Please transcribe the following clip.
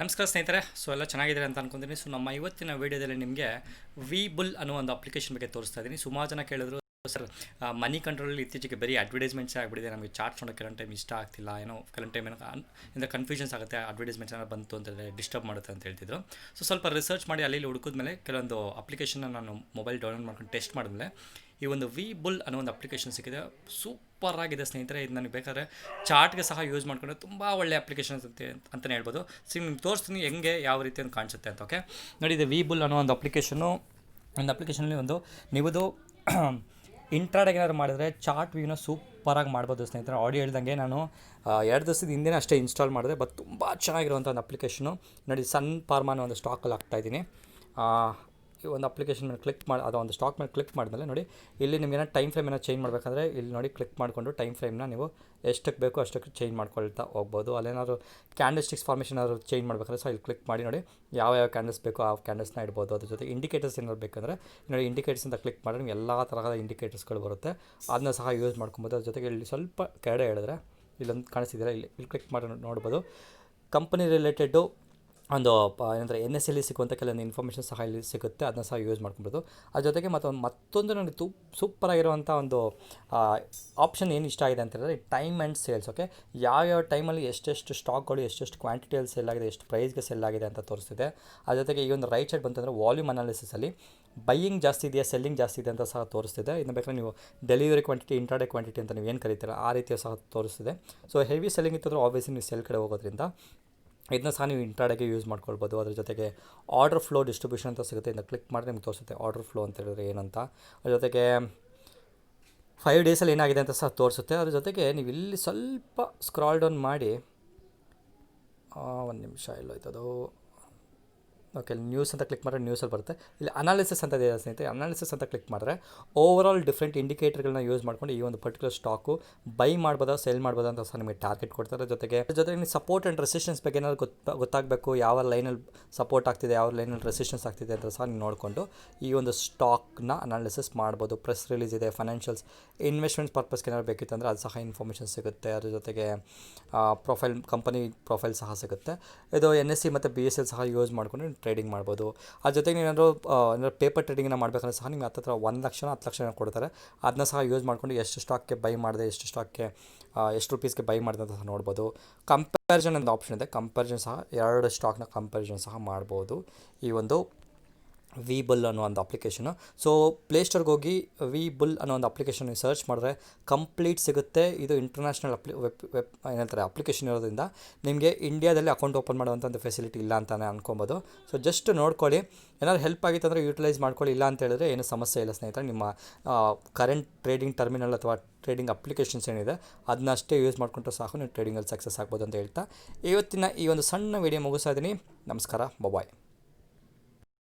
ನಮಸ್ಕಾರ ಸ್ನೇಹಿತರೆ. ಎಲ್ಲ ಚೆನ್ನಾಗಿದ್ದಾರೆ ಅಂತ ಅನ್ಕೊಂತೀನಿ. ನಮ್ಮ ಇವತ್ತಿನ ವೀಡಿಯೋದಲ್ಲಿ ನಿಮಗೆ ವಿ ಬುಲ್ ಅನ್ನೋ ಒಂದು ಅಪ್ಲಿಕೇಶನ್ ಬಗ್ಗೆ ತೋರಿಸ್ತಾ ಇದ್ದೀನಿ. ಸುಮಾರು ಜನ ಕೇಳಿದ್ರು ಸರ್, ಮನಿ ಕಂಟ್ರೋಲಲ್ಲಿ ಇತ್ತೀಚೆಗೆ ಬರೀ ಅಡ್ವರ್ಟೈಸ್ಮೆಂಟ್ಸೇ ಆಗಿಬಿಟ್ಟಿದೆ, ನಮಗೆ ಚಾರ್ಟ್ಸ್ ನೋಡೋಕ್ಕೆ ಕೆಲವೊಂದು ಟೈಮ್ ಇಷ್ಟ ಆಗ್ತಿಲ್ಲ, ಏನೋ ಕೆಲವೊಂದು ಟೈಮ್ ಏನೋ ಇಂದ ಕನ್ಫ್ಯೂಷನ್ಸ್ ಆಗುತ್ತೆ, ಅಡ್ವರ್ಟೈಸ್ಮೆಂಟ್ಸ್ ಏನಾದ್ರು ಬಂತು ಅಂತಂದರೆ ಡಿಸ್ಟರ್ಬ್ ಮಾಡುತ್ತೆ ಅಂತ ಹೇಳ್ತಿದ್ರು. ಸ್ವಲ್ಪ ರಿಸರ್ಚ್ ಮಾಡಿ ಅಲ್ಲಿ ಹುಡುಕಿದ್ಮೇಲೆ ಕೆಲವೊಂದು ಅಪ್ಲಿಕೇಶನ್ನ ನಾನು ಮೊಬೈಲ್ ಡೌನ್ಲೋಡ್ ಮಾಡ್ಕೊಂಡು ಟೆಸ್ಟ್ ಮಾಡಿದ್ಮೇಲೆ ಈ ಒಂದು ವಿ ಬುಲ್ ಅನ್ನೋ ಒಂದು ಅಪ್ಲಿಕೇಶನ್ ಸಿಕ್ಕಿದೆ. ಸೂಪರ್ ಆಗಿದೆ ಸ್ನೇಹಿತರೆ. ಇದು ನನಗೆ ಬೇಕಾದ್ರೆ ಚಾರ್ಟ್ಗೆ ಸಹ ಯೂಸ್ ಮಾಡ್ಕೊಂಡು ತುಂಬ ಒಳ್ಳೆ ಅಪ್ಲಿಕೇಶನ್ಸ್ ಅಂತಲೇ ಹೇಳ್ಬೋದು. ನಿಮ್ಗೆ ತೋರಿಸ್ತೀನಿ ಹೆಂಗೆ ಯಾವ ರೀತಿ ಒಂದು ಕಾಣಿಸುತ್ತೆ ಅಂತ. ಓಕೆ ನೋಡಿ, ಇದು ವಿ ಬುಲ್ ಅನ್ನೋ ಒಂದು ಅಪ್ಲಿಕೇಶನಲ್ಲಿ ನೀವುದು ಇಂಟ್ರಾಡಾಗಿ ಏನಾದ್ರು ಮಾಡಿದರೆ ಚಾರ್ಟ್ ವ್ಯೂನ ಸೂಪರಾಗಿ ಮಾಡ್ಬೋದು ಸ್ನೇಹಿತರೆ. ಆಡಿಯೋ ಹೇಳ್ದಂಗೆ ನಾನು 2 ದಿವಸದ ಹಿಂದೆ ಅಷ್ಟೇ ಇನ್ಸ್ಟಾಲ್ ಮಾಡಿದೆ, ಬಟ್ ತುಂಬ ಚೆನ್ನಾಗಿರುವಂಥ ಒಂದು ಅಪ್ಲಿಕೇಶನು. ನೋಡಿ, ಸನ್ ಫಾರ್ಮಾ ಅನ್ನೋ ಒಂದು ಸ್ಟಾಕಲ್ಲಿ ಹಾಕ್ತಾಯಿದ್ದೀನಿ. ಈ ಒಂದು ಅಪ್ಲಿಕೇಶನ್ ಮೇಲೆ ಕ್ಲಿಕ್ ಮಾಡಿ ಅದು ಒಂದು ಸ್ಟಾಕ್ ಮೇಲೆ ಕ್ಲಿಕ್ ಮಾಡಿದ್ಮೇಲೆ ನೋಡಿ, ಇಲ್ಲಿ ನಿಮಗೇನೋ ಟೈಮ್ ಫ್ರೇಮ್ ಏನೋ ಚೇಂಜ್ ಮಾಡಬೇಕಂದ್ರೆ ಇಲ್ಲಿ ನೋಡಿ ಕ್ಲಿಕ್ ಮಾಡಿಕೊಂಡು ಟೈಮ್ ಫ್ರೇಮ್ನ ನೀವು ಎಷ್ಟಕ್ಕೆ ಬೇಕೋ ಅಷ್ಟಕ್ಕೆ ಚೇಂಜ್ ಮಾಡ್ಕೊಳ್ತಾ ಹೋಗ್ಬೋದು. ಅಲ್ಲೇನಾದ್ರು ಕ್ಯಾಂಡಲ್ಸ್ಟಿಕ್ಸ್ ಫಾರ್ಮೇಷನ್ ಏನಾದ್ರು ಚೇಂಜ್ ಮಾಡಬೇಕಾದ್ರೆ ಇಲ್ಲಿ ಕ್ಲಿಕ್ ಮಾಡಿ ನೋಡಿ ಯಾವ ಕ್ಯಾಂಡಲ್ಸ್ ಬೇಕೋ ಆ ಕ್ಯಾಂಡಲ್ಸ್ನ ಇಡ್ಬೋದು. ಅದ್ರ ಜೊತೆ ಇಂಡಿಕೇಟರ್ಸ್ ಏನಾದ್ರು ಬೇಕಂದರೆ ನೋಡಿ, ಇಂಡಿಕೇಟರ್ಸ್ ಅಂತ ಕ್ಲಿಕ್ ಮಾಡಿದ್ರೆ ನಿಮ್ಗೆ ಎಲ್ಲ ತರಹದ ಇಂಡಿಕೇಟರ್ಸ್ಗಳು ಬರುತ್ತೆ, ಅದನ್ನ ಸಹ ಯೂಸ್ ಮಾಡ್ಕೊಬೋದು. ಅದ್ರ ಜೊತೆಗೆ ಇಲ್ಲಿ ಸ್ವಲ್ಪ ಕೆಳಗಡೆ ಹೇಳಿದ್ರೆ ಇಲ್ಲೊಂದು ಕಾಣಿಸ್ತಿದ್ದೀರಾ, ಇಲ್ಲಿ ಕ್ಲಿಕ್ ಮಾಡಿ ನೋಡ್ಬೋದು. ಕಂಪನಿ ರಿಲೇಟೆಡ್ಡು ಒಂದು ಏನಂದರೆ NSE ಸಿಗುವಂಥ ಕೆಲವೊಂದು ಇನ್ಫಾರ್ಮೇಷನ್ ಸಹ ಇಲ್ಲಿ ಸಿಗುತ್ತೆ, ಅದನ್ನ ಸಹ ಯೂಸ್ ಮಾಡ್ಕೊಬೋದು. ಅದ್ರ ಜೊತೆಗೆ ಮತ್ತೊಂದು ನನಗೆ ಸೂಪರಾಗಿರುವಂಥ ಒಂದು ಆಪ್ಷನ್ ಏನು ಇಷ್ಟ ಆಗಿದೆ ಅಂತ ಹೇಳಿದ್ರೆ ಟೈಮ್ ಆ್ಯಂಡ್ ಸೇಲ್ಸ್. ಓಕೆ, ಯಾವ್ಯಾವ ಟೈಮಲ್ಲಿ ಎಷ್ಟೆಷ್ಟು ಸ್ಟಾಕ್ಗಳು ಎಷ್ಟೆಷ್ಟು ಕ್ವಾಂಟಿಟಿಯಲ್ಲಿ ಸೆಲ್ ಆಗಿದೆ, ಎಷ್ಟು ಪ್ರೈಸ್ಗೆ ಸೆಲ್ ಆಗಿದೆ ಅಂತ ತೋರಿಸ್ತಿದೆ. ಅದ್ರ ಜೊತೆಗೆ ಈ ಒಂದು ರೈಟ್ ಸೈಡ್ ಬಂತಂದರೆ ವಾಲ್ಯೂಮ್ ಅನಾಲಿಸಿಸಲ್ಲಿ ಬೈಯಿಂಗ್ ಜಾಸ್ತಿ ಇದೆಯಾ, ಸೆಲ್ಲಿಂಗ್ ಜಾಸ್ತಿ ಇದೆ ಅಂತ ಸಹ ತೋರಿಸ್ತಿದೆ. ಇನ್ನು ಬೇಕಾದ್ರೆ ನೀವು ಡೆಲಿವರಿ ಕ್ವಾಂಟಿಟಿ, ಇಂಟ್ರಾಡೇ ಕ್ವಾಂಟಿಟಿ ಅಂತ ನೀವು ಏನು ಕರೀತೀರ ಆ ರೀತಿಯ ಸಹ ತೋರಿಸ್ತಿದೆ. ಹೆವಿ ಸೆಲ್ಲಿಂಗ್ ಇತ್ತಂದ್ರೆ ಆಬ್ವಿಯಸ್ಲಿ ನೀವು ಸೆಲ್ ಕಡೆ ಹೋಗೋದ್ರಿಂದ ಇದನ್ನ ಸಹ ನೀವು ಇಂಟ್ರಾಡೇಗೆ ಯೂಸ್ ಮಾಡ್ಕೊಳ್ಬೋದು. ಅದ್ರ ಜೊತೆಗೆ ಆರ್ಡರ್ ಫ್ಲೋ ಡಿಸ್ಟ್ರಿಬ್ಯೂಷನ್ ಅಂತ ಸಿಗುತ್ತೆ, ಇದನ್ನು ಕ್ಲಿಕ್ ಮಾಡಿದ್ರೆ ನಿಮ್ಗೆ ತೋರಿಸುತ್ತೆ ಆರ್ಡರ್ ಫ್ಲೋ ಅಂತ ಹೇಳಿದ್ರೆ ಏನಂತ. ಅದ್ರ ಜೊತೆಗೆ 5 ಡೇಸಲ್ಲಿ ಏನಾಗಿದೆ ಅಂತ ಸಹ ತೋರಿಸುತ್ತೆ. ಅದ್ರ ಜೊತೆಗೆ ನೀವು ಇಲ್ಲಿ ಸ್ವಲ್ಪ ಸ್ಕ್ರಾಲ್ ಡೌನ್ ಮಾಡಿ, ಒಂದು ನಿಮಿಷ ಎಲ್ಲೋಯ್ತದು. ಓಕೆ, ನ್ಯೂಸ್ ಅಂತ ಕ್ಲಿಕ್ ಮಾಡಿದ್ರೆ ನ್ಯೂಸಲ್ಲಿ ಬರುತ್ತೆ. ಇಲ್ಲಿ ಅನಾಲಿಸಿಸ್ ಅಂತ ಇದೆ ಸ್ನೇಹಿತರೆ. ಅನಾಲಿಸಿಸ್ ಅಂತ ಕ್ಲಿಕ್ ಮಾಡಿದ್ರೆ ಓವರಾಲ್ ಡಿಫ್ರೆಂಟ್ ಇಂಡಿಕೇಟರ್ಗಳನ್ನ ಯೂಸ್ ಮಾಡ್ಕೊಂಡು ಈ ಒಂದು ಪರ್ಟಿಕ್ಯುಲರ್ ಸ್ಟಾಕು ಬೈ ಮಾಡ್ಬೋದಾ ಸೆಲ್ ಮಾಡ್ಬೋದಾ ಅಂತ ಸಹ ನಿಮಗೆ ಟಾರ್ಗೆಟ್ ಕೊಡ್ತಾರೆ. ಜೊತೆಗೆ ನೀವು ಸಪೋರ್ಟ್ ಆ್ಯಂಡ್ ರೆಸಿಸ್ಟೆನ್ಸ್ ಬಗ್ಗೆ ಏನಾದ್ರು ಗೊತ್ತಾಗಬೇಕು, ಯಾವ ಲೈನಲ್ಲಿ ಸಪೋರ್ಟ್ ಆಗ್ತಿದೆ, ಯಾವ ಲೈನಲ್ಲಿ ರೆಸಿಸ್ಟೆನ್ಸ್ ಆಗ್ತಿದೆ ಅಂತ ಸಹ ನೀವು ನೋಡಿಕೊಂಡು ಈ ಒಂದು ಸ್ಟಾಕ್ನ ಅನಾಲಿಸಿಸ್ ಮಾಡ್ಬೋದು. ಪ್ರೆಸ್ ರಿಲೀಸ್ ಇದೆ, ಫೈನಾನ್ಷಿಯಲ್ಸ್, ಇನ್ವೆಸ್ಟ್ಮೆಂಟ್ ಪರ್ಪಸ್ಗೆ ಏನಾದ್ರು ಬೇಕಿತ್ತಂದರೆ ಅದು ಸಹ ಇನ್ಫಾರ್ಮೇಷನ್ ಸಿಗುತ್ತೆ. ಅದ್ರ ಜೊತೆಗೆ ಕಂಪನಿ ಪ್ರೊಫೈಲ್ ಸಹ ಸಿಗುತ್ತೆ. ಇದು NSE ಮತ್ತು BSE ಸಹ ಯೂಸ್ ಮಾಡಿಕೊಂಡು ಟ್ರೇಡಿಂಗ್ ಮಾಡ್ಬೋದು. ಅದ್ರ ಜೊತೆಗೆ ಏನಾದರೂ ಪೇಪರ್ ಟ್ರೇಡಿಂಗನ್ನು ಮಾಡಬೇಕಂದ್ರೆ ಸಹ ನಿಮ್ಗೆ ಹತ್ತಿರ 1 ಲಕ್ಷ 10 ಲಕ್ಷ ಕೊಡ್ತಾರೆ. ಅದನ್ನ ಸಹ ಯೂಸ್ ಮಾಡಿಕೊಂಡು ಎಷ್ಟು ಸ್ಟಾಕ್ಗೆ ಬೈ ಮಾಡಿದೆ, ಎಷ್ಟು ಸ್ಟಾಕ್ಗೆ ಎಷ್ಟು ರುಪೀಸ್ಗೆ ಬೈ ಮಾಡಿದೆ ಅಂತ ಸಹ ನೋಡ್ಬೋದು. ಕಂಪ್ಯಾರಿಸನ್ ಅಂತ ಆಪ್ಷನ್ ಇದೆ, ಕಂಪ್ಯಾರಿಸನ್ ಸಹ 2 ಸ್ಟಾಕ್ನ ಕಂಪ್ಯಾರಿಸನ್ ಸಹ ಮಾಡ್ಬೋದು ಈ ಒಂದು ವಿ ಬುಲ್ ಅನ್ನೋ ಒಂದು ಅಪ್ಲಿಕೇಶನು. ಪ್ಲೇಸ್ಟೋರ್ಗೆ ಹೋಗಿ ವಿ ಬುಲ್ ಅನ್ನೋ ಒಂದು ಅಪ್ಲಿಕೇಶನ್ ಸರ್ಚ್ ಮಾಡಿದ್ರೆ ಕಂಪ್ಲೀಟ್ ಸಿಗುತ್ತೆ. ಇದು ಇಂಟರ್ನ್ಯಾಷನಲ್ ಏನಂತಾರೆ ಅಪ್ಲಿಕೇಶನ್ ಇರೋದ್ರಿಂದ ನಿಮಗೆ ಇಂಡಿಯಾದಲ್ಲಿ ಅಕೌಂಟ್ ಓಪನ್ ಮಾಡುವಂಥ ಒಂದು ಫೆಸಿಲಿಟಿ ಇಲ್ಲ ಅಂತಲೇ ಅನ್ಕೊಬೋದು. ಜಸ್ಟ್ ನೋಡ್ಕೊಳ್ಳಿ, ಏನಾದ್ರು ಹೆಲ್ಪ್ ಆಗಿತ್ತು ಅಂದರೆ ಯೂಟಿಲೈಸ್ ಮಾಡ್ಕೊಳ್ಳಿ, ಇಲ್ಲ ಅಂತ ಹೇಳಿದ್ರೆ ಏನು ಸಮಸ್ಯೆ ಇಲ್ಲ ಸ್ನೇಹಿತರೆ. ನಿಮ್ಮ ಕರೆಂಟ್ ಟ್ರೇಡಿಂಗ್ ಟರ್ಮಿನಲ್ ಅಥವಾ ಟ್ರೇಡಿಂಗ್ ಅಪ್ಲಿಕೇಶನ್ಸ್ ಏನಿದೆ ಅದನ್ನಷ್ಟೇ ಯೂಸ್ ಮಾಡಿಕೊಂಡ್ರೆ ಸಾಕು ನೀವು ಟ್ರೇಡಿಂಗಲ್ಲಿ ಸಕ್ಸಸ್ ಆಗ್ಬೋದು ಅಂತ ಹೇಳ್ತಾ ಇವತ್ತಿನ ಈ ಒಂದು ಸಣ್ಣ ವಿಡಿಯೋ ಮುಗಿಸ್ತಾ ಇದ್ದೀನಿ. ನಮಸ್ಕಾರ, ಬಾಯ್.